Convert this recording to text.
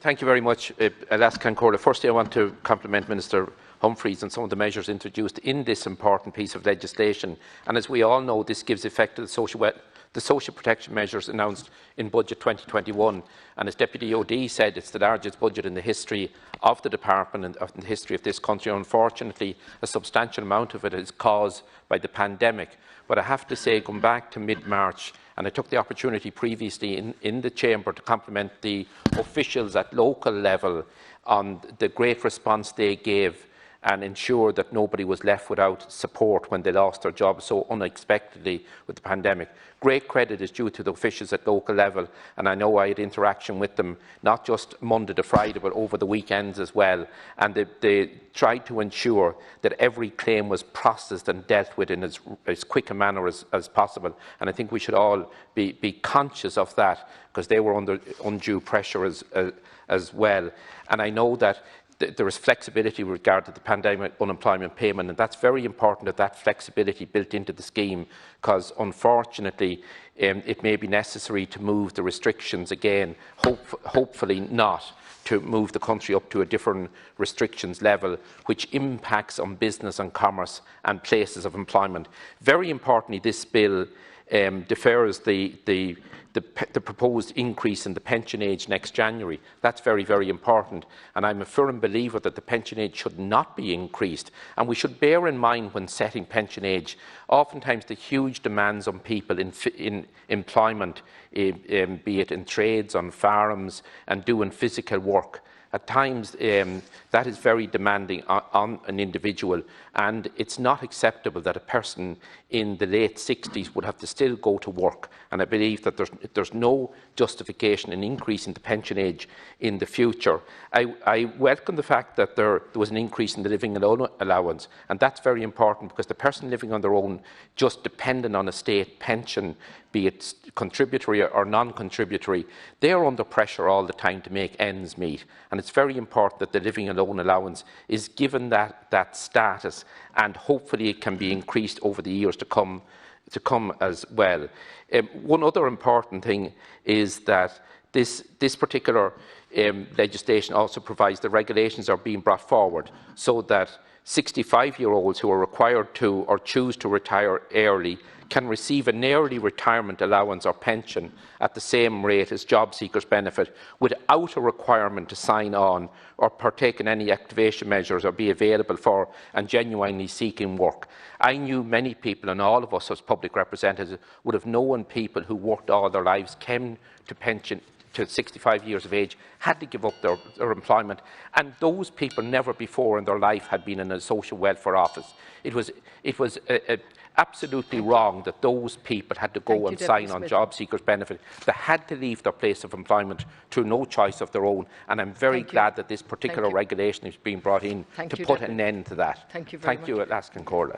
Thank you very much, Alaskan Corla. Firstly, I want to compliment Minister Humphreys on some of the measures introduced in this important piece of legislation. And as we all know, this gives effect to the social protection measures announced in Budget 2021. And as Deputy OD said, it's the largest budget in the history of the Department and of the history of this country. Unfortunately, a substantial amount of it is caused by the pandemic. But I have to say, going back to mid-March, and I took the opportunity previously in the Chamber to compliment the officials at local level on the great response they gave and ensure that nobody was left without support when they lost their jobs so unexpectedly with the pandemic. Great credit is due to the officials at local level, and I know I had interaction with them not just Monday to Friday but over the weekends as well, and they tried to ensure that every claim was processed and dealt with in as quick a manner as possible, and I think we should all be conscious of that because they were under undue pressure as well. And I know that there is flexibility with regard to the pandemic unemployment payment, and that's very important that flexibility built into the scheme, because unfortunately it may be necessary to move the restrictions again, hopefully not to move the country up to a different restrictions level, which impacts on business and commerce and places of employment. Very importantly, this bill defers the proposed increase in the pension age next January. That's very, very important. And I'm a firm believer that the pension age should not be increased. And we should bear in mind when setting pension age, oftentimes the huge demands on people in employment, be it in trades, on farms, and doing physical work. At times, that is very demanding on an individual, and it's not acceptable that a person in the late 60s would have to still go to work. And I believe that there's no justification in increasing the pension age in the future. I welcome the fact that there was an increase in the living alone allowance, and that's very important because the person living on their own, just dependent on a state pension, be it contributory or non-contributory, they are under pressure all the time to make ends meet. And it's very important that the living alone allowance is given that status, and hopefully it can be increased over the years to come as well. One other important thing is that this particular legislation also provides the regulations are being brought forward so that 65-year-olds who are required to or choose to retire early can receive an early retirement allowance or pension at the same rate as job seekers benefit without a requirement to sign on or partake in any activation measures or be available for and genuinely seeking work. I knew many people, and all of us as public representatives would have known people who worked all their lives, came to pension to 65 years of age, had to give up their employment, and those people never before in their life had been in a social welfare office. It was absolutely wrong that those people had to go and sign on job seekers benefit. They had to leave their place of employment through no choice of their own, and I'm very glad that this particular regulation is being brought in to put an end to that. Thank you very much. Thank you, Alaskan Corla.